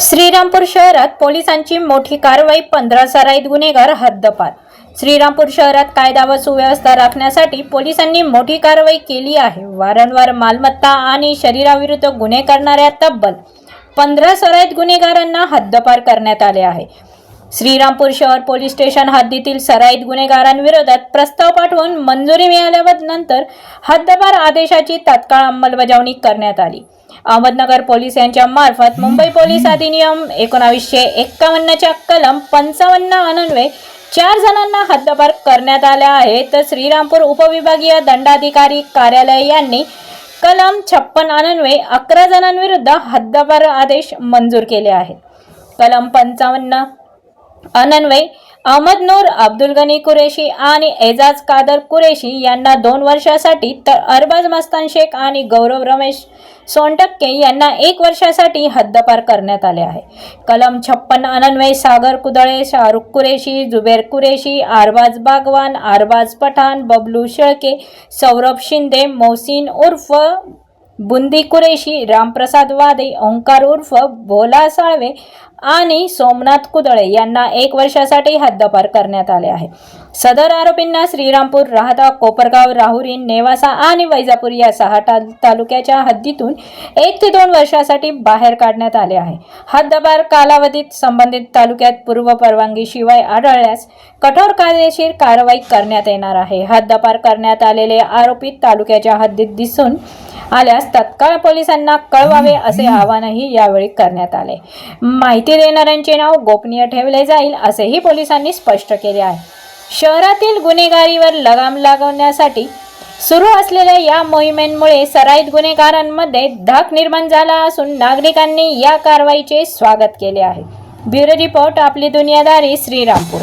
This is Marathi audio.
श्रीरामपूर शहरात पोलिसांची मोठी कारवाई, 15 सराईत गुन्हेगार हद्दपार। श्रीरामपूर शहरात कायदा व सुव्यवस्था राखण्यासाठी पोलिसांनी मोठी कारवाई केली आहे। वारंवार मालमत्ता आणि शरीराविरुद्ध गुन्हे करणाऱ्या तब्बल 15 सराईत गुन्हेगारांना हद्दपार करण्यात आले आहे। श्रीरामपूर शहर पोलीस स्टेशन हद्दीतील सराईत गुन्हेगारांविरोधात प्रस्ताव पाठवून मंजुरी मिळाल्यानंतर हद्दपार आदेशाची तात्काळ अंमलबजावणी करण्यात आली। अहमदनगर पोलीस यांच्या मार्फत मुंबई पोलीस अधिनियम 1951 च्या कलम 55 अन्वये 4 जणांना हद्दपार करण्यात आले आहे। तर श्रीरामपूर उपविभागीय दंडाधिकारी कार्यालय यांनी कलम 56 अन्वये 11 जणांविरुद्ध हद्दपार आदेश मंजूर केले आहेत। कलम 55 अन्वये अहमद नूर, अब्दुल गनी कुरेशी आणि एजाज कादर कुरेशी यांना 2 वर्षासाठी, तर अरबाज मस्तान शेख आणि गौरव रमेश सोनटक्के यांना 1 वर्षासाठी हद्दपार करण्यात आले आहे। कलम 56 अन्वये सागर कुदळे, शाहरुख कुरेशी, जुबेर कुरेशी, अरबाज बागवान, अरबाज पठाण, बबलू शेळके, सौरभ शिंदे, मोहसिन उर्फ बुंदी कुरेशी, रामप्रसाद वादे, ओंकार उर्फ भोला साळवे आणि सोमनाथ कुदळे यांना 1 वर्षासाठी हद्दपार करण्यात आले आहे। सदर आरोपींना श्रीरामपूर, राहता, कोपरगाव, राहुरी, नेवासा आणि वैजापूर या 6 तालुक्याच्या हद्दीतून 1 ते 2 वर्षासाठी बाहेर काढण्यात आले आहे। हद्दपार कालावधीत संबंधित तालुक्यात पूर्व परवानगी शिवाय आढळल्यास कठोर कायदेशीर कारवाई करण्यात येणार आहे। हद्दपार करण्यात आलेले आरोपी तालुक्याच्या हद्दीत दिसून आल्यास तत्काळ पोलिसांना कळवावे असे आवाहनही यावेळी करण्यात आले। माहिती देणाऱ्यांचे नाव गोपनीय ठेवले जाईल असेही पोलिसांनी स्पष्ट केले आहे। शहरातील गुन्हेगारीवर लगाम लावण्यासाठी सुरू असलेल्या या मोहिमेमुळे सराईत गुन्हेगारांमध्ये धाक निर्माण झाला असून नागरिकांनी या कारवाईचे स्वागत केले आहे। ब्युरो रिपोर्ट, आपली दुनियादारी, श्रीरामपूर।